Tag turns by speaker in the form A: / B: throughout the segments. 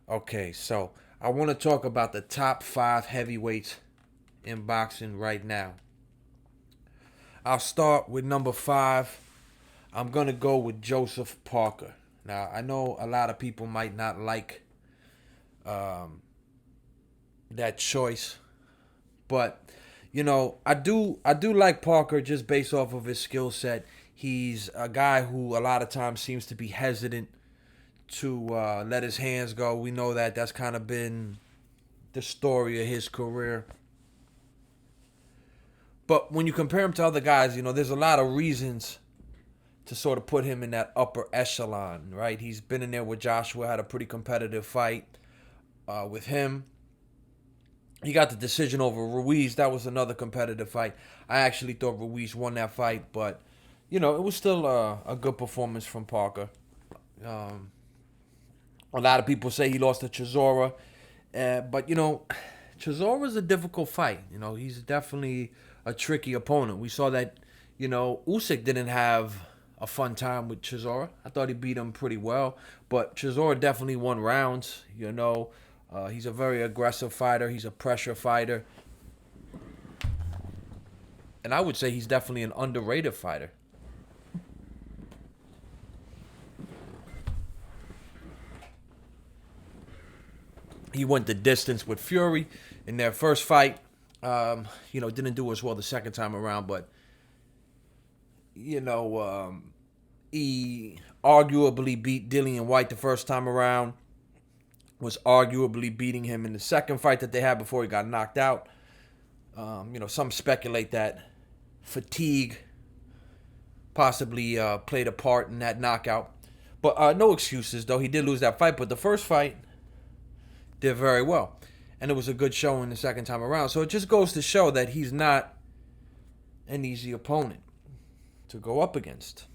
A: Okay, so I want to talk about the top five heavyweights in boxing right now. I'll start with number five. I'm going to go with Joseph Parker. Now, I know a lot of people might not like um, that choice, but I do like Parker just based off of his skill set. He's a guy who a lot of times seems to be hesitant to let his hands go. We know that that's kind of been the story of his career. But when you compare him to other guys, there's a lot of reasons to sort of put him in that upper echelon, right? He's been in there with Joshua, had a pretty competitive fight with him. He got the decision over Ruiz. That was another competitive fight. I actually thought Ruiz won that fight, but it was still a good performance from Parker. Um, a lot of people say he lost to Chisora, but Chisora's a difficult fight. He's definitely a tricky opponent. We saw that, Usyk didn't have a fun time with Chisora. I thought he beat him pretty well, but Chisora definitely won rounds. He's a very aggressive fighter. He's a pressure fighter, and I would say he's definitely an underrated fighter. He went the distance with Fury in their first fight. Didn't do as well the second time around, but you know, he arguably beat Dillian White the first time around. Was arguably beating him in the second fight that they had before he got knocked out. Some speculate that fatigue possibly played a part in that knockout. But no excuses, though. He did lose that fight, but the first fight did very well. And it was a good showing the second time around. So it just goes to show that he's not an easy opponent to go up against.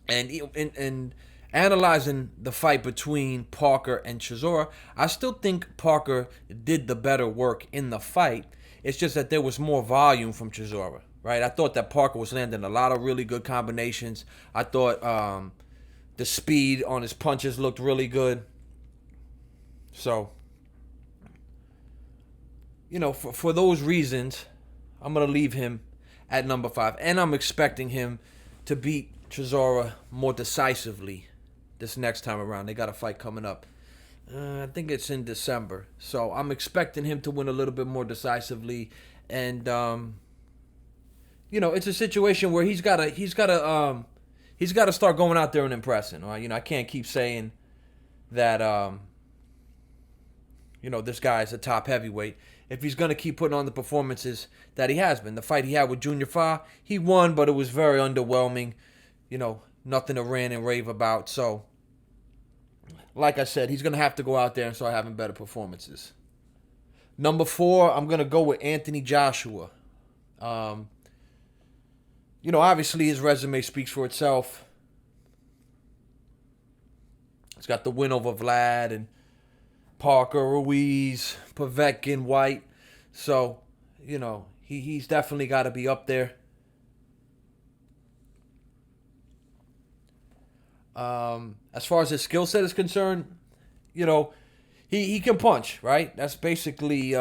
A: And analyzing the fight between Parker and Chisora, I still think Parker did the better work in the fight. It's just that there was more volume from Chisora, right? I thought that Parker was landing a lot of really good combinations. I thought the speed on his punches looked really good. So, for those reasons, I'm going to leave him at number five. And I'm expecting him to beat Chisora more decisively this next time around. They got a fight coming up. I think it's in December. So I'm expecting him to win a little bit more decisively. And, it's a situation where he's gotta start going out there and impressing. Right? I can't keep saying that, this guy's a top heavyweight. If he's going to keep putting on the performances that he has been. The fight he had with Junior Fa, he won, but it was very underwhelming. Nothing to rant and rave about. So, like I said, he's going to have to go out there and start having better performances. Number four, I'm going to go with Anthony Joshua. Obviously his resume speaks for itself. He's got the win over Vlad and Parker, Ruiz, Povetkin, White. So, he's definitely got to be up there. As far as his skill set is concerned, he can punch, right? That's basically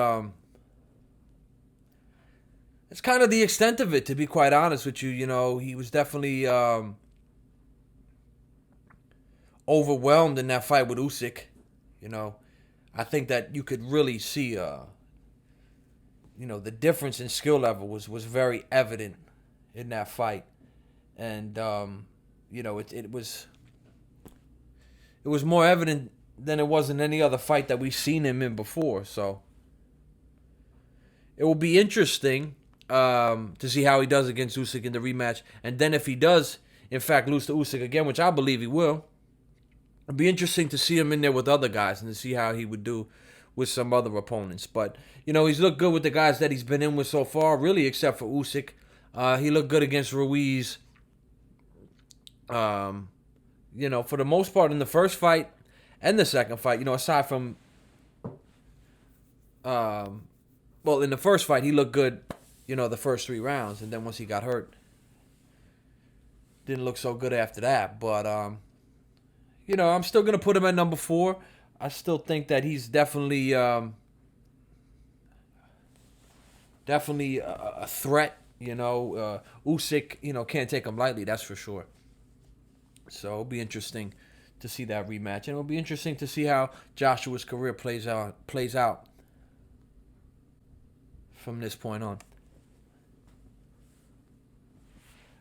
A: it's kind of the extent of it, to be quite honest with you. He was definitely overwhelmed in that fight with Usyk. I think that you could really see the difference in skill level was very evident in that fight. And it was more evident than it was in any other fight that we've seen him in before. So it will be interesting to see how he does against Usyk in the rematch. And then if he does, in fact, lose to Usyk again, which I believe he will, it'll be interesting to see him in there with other guys and to see how he would do with some other opponents. But, he's looked good with the guys that he's been in with so far, really, except for Usyk. He looked good against Ruiz. For the most part in the first fight and the second fight, aside from, in the first fight, he looked good, the first three rounds. And then once he got hurt, didn't look so good after that. But, I'm still going to put him at number four. I still think that he's definitely a threat. Usyk, can't take him lightly. That's for sure. So it'll be interesting to see that rematch, and it'll be interesting to see how Joshua's career plays out from this point on.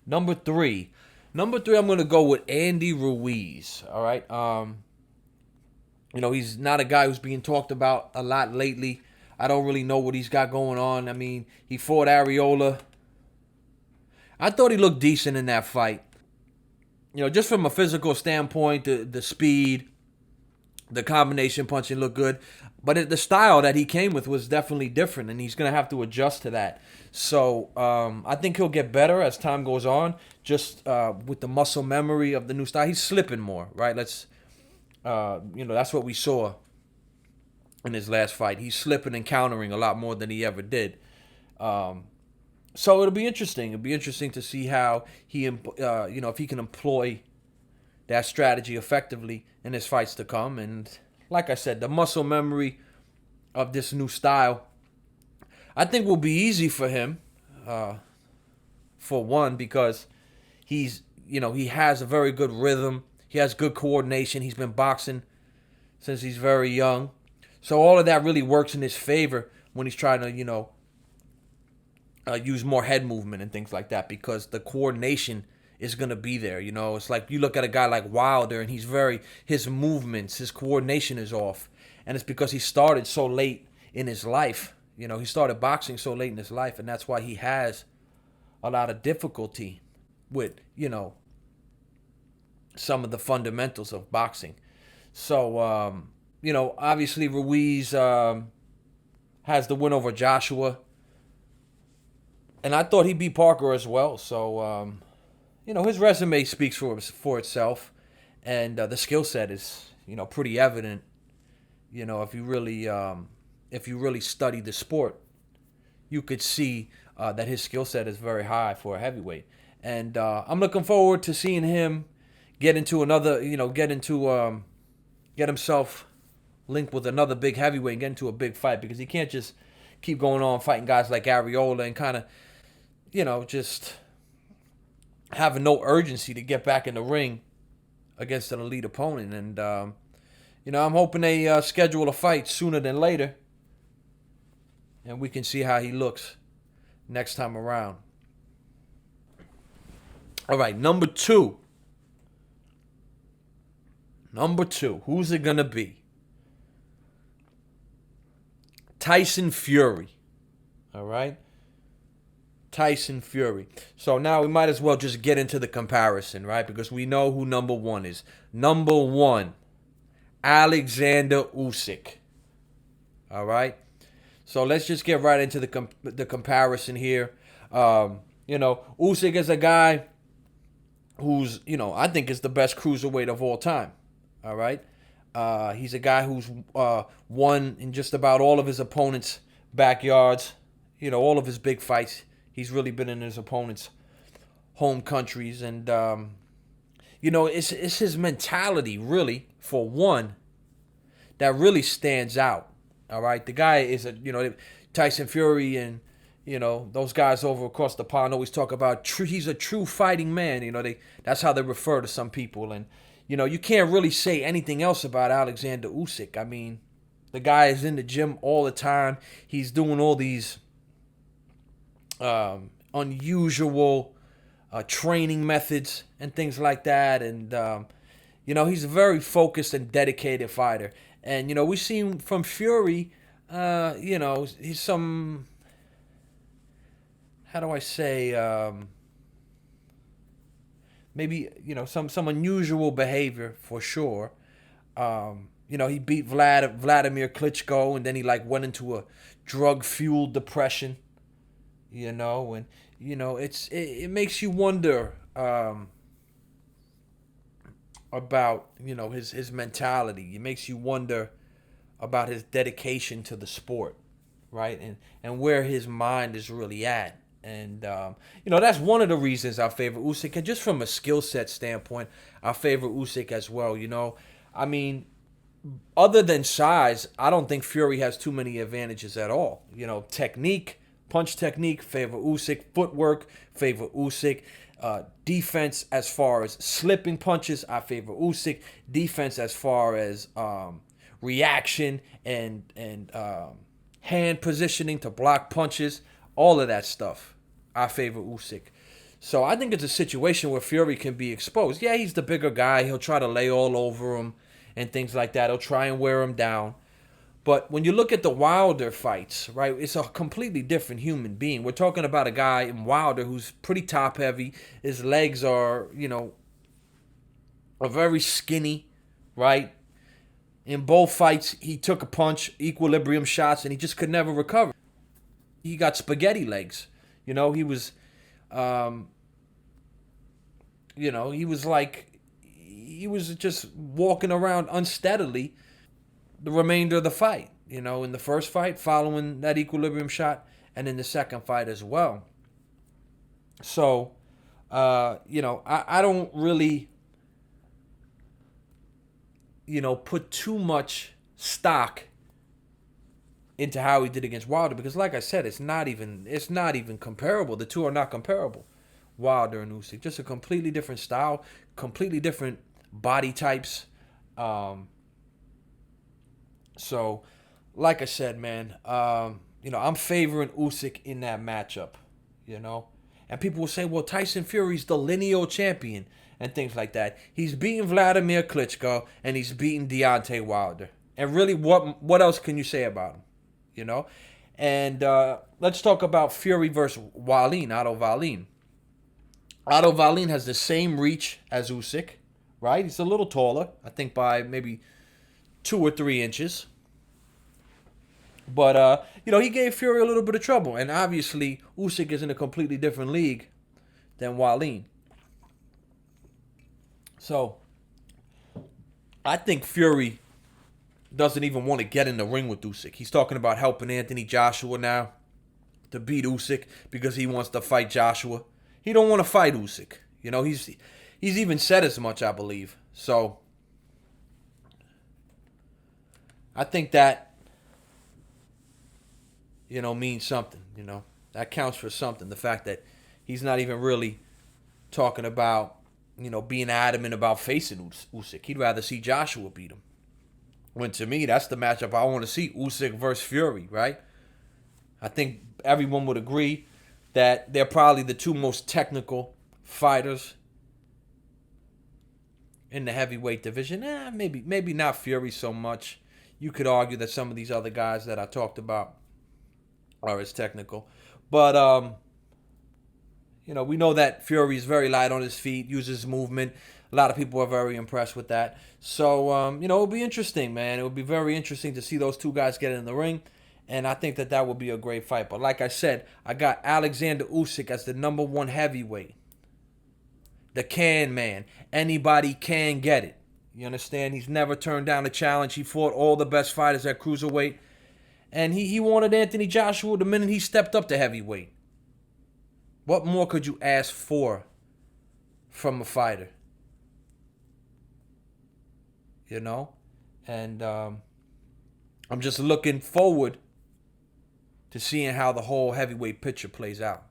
A: Number three, I'm gonna go with Andy Ruiz. All right. He's not a guy who's being talked about a lot lately. I don't really know what he's got going on. I mean, he fought Areola. I thought he looked decent in that fight. Just from a physical standpoint, the speed, the combination punching looked good. But the style that he came with was definitely different, and he's going to have to adjust to that. So I think he'll get better as time goes on, just with the muscle memory of the new style. He's slipping more, right? That's what we saw in his last fight. He's slipping and countering a lot more than he ever did. So it'll be interesting. It'll be interesting to see how if he can employ that strategy effectively in his fights to come. And like I said, the muscle memory of this new style, I think will be easy for him. For one, because he has a very good rhythm. He has good coordination. He's been boxing since he's very young. So all of that really works in his favor when he's trying to, use more head movement and things like that, because the coordination is going to be there. It's like you look at a guy like Wilder, and his movements, his coordination is off. And it's because he started so late in his life. He started boxing so late in his life, and that's why he has a lot of difficulty with, some of the fundamentals of boxing. So, obviously Ruiz has the win over Joshua. And I thought he beat Parker as well. So, his resume speaks for itself. And the skill set is, pretty evident. If you really study the sport, you could see that his skill set is very high for a heavyweight. And I'm looking forward to seeing him get himself linked with another big heavyweight and get into a big fight, because he can't just keep going on fighting guys like Areola and kind of, just having no urgency to get back in the ring against an elite opponent. And, I'm hoping they schedule a fight sooner than later, and we can see how he looks next time around. All right, number two. Who's it going to be? Tyson Fury. All right? Tyson Fury. So now we might as well just get into the comparison, right? Because we know who number one is. Number one, Oleksandr Usyk. All right? So let's just get right into the comparison here. Usyk is a guy who's, I think is the best cruiserweight of all time. All right? He's a guy who's won in just about all of his opponents' backyards. All of his big fights. He's really been in his opponents' home countries. And, it's his mentality, really, for one, that really stands out. All right? The guy is Tyson Fury and, those guys over across the pond always talk about he's a true fighting man. That's how they refer to some people. And, you can't really say anything else about Oleksandr Usyk. I mean, the guy is in the gym all the time. He's doing all these unusual training methods and things like that. And, he's a very focused and dedicated fighter. And, we've seen from Fury, he's some, how do I say, maybe, some unusual behavior for sure. He beat Vladimir Klitschko, and then he went into a drug-fueled depression. And it makes you wonder about his mentality. It makes you wonder about his dedication to the sport, right? And where his mind is really at. And that's one of the reasons I favor Usyk. And just from a skill set standpoint, I favor Usyk as well. I mean, other than size, I don't think Fury has too many advantages at all. You know, technique, punch technique, favor Usyk. Footwork, favor Usyk. Defense, as far as slipping punches, I favor Usyk. Defense, as far as reaction and hand positioning to block punches, all of that stuff, I favor Usyk. So I think it's a situation where Fury can be exposed. Yeah, he's the bigger guy. He'll try to lay all over him and things like that. He'll try and wear him down. But when you look at the Wilder fights, right, it's a completely different human being. We're talking about a guy in Wilder who's pretty top heavy. His legs are very skinny, right? In both fights, he took a punch, equilibrium shots, and he just could never recover. He got spaghetti legs. You know, he was, he was just walking around unsteadily the remainder of the fight. You know, in the first fight, following that equilibrium shot, and in the second fight as well. So, I don't really, put too much stock into how he did against Wilder because, like I said, it's not even comparable. The two are not comparable. Wilder and Usyk, just a completely different style, completely different body types. So, like I said, man, I'm favoring Usyk in that matchup. And people will say, well, Tyson Fury's the lineal champion and things like that. He's beaten Vladimir Klitschko and he's beaten Deontay Wilder. And really, what else can you say about him? And let's talk about Fury versus Otto Wallin. Otto Wallin has the same reach as Usyk, right? He's a little taller, I think by maybe 2 or 3 inches. But, he gave Fury a little bit of trouble. And obviously, Usyk is in a completely different league than Wallin. So, I think Fury doesn't even want to get in the ring with Usyk. He's talking about helping Anthony Joshua now to beat Usyk because he wants to fight Joshua. He don't want to fight Usyk. He's even said as much, I believe. So, I think that, means something, That counts for something. The fact that he's not even really talking about, being adamant about facing Usyk. He'd rather see Joshua beat him. When to me, that's the matchup I want to see, Usyk versus Fury, right? I think everyone would agree that they're probably the two most technical fighters in the heavyweight division. Maybe not Fury so much. You could argue that some of these other guys that I talked about are as technical. But, we know that Fury is very light on his feet, uses movement. A lot of people are very impressed with that. So, it'll be interesting, man. It would be very interesting to see those two guys get in the ring. And I think that would be a great fight. But like I said, I got Oleksandr Usyk as the number 1 heavyweight. The can man. Anybody can get it. You understand? He's never turned down a challenge. He fought all the best fighters at cruiserweight. And he wanted Anthony Joshua the minute he stepped up to heavyweight. What more could you ask for from a fighter? And I'm just looking forward to seeing how the whole heavyweight picture plays out.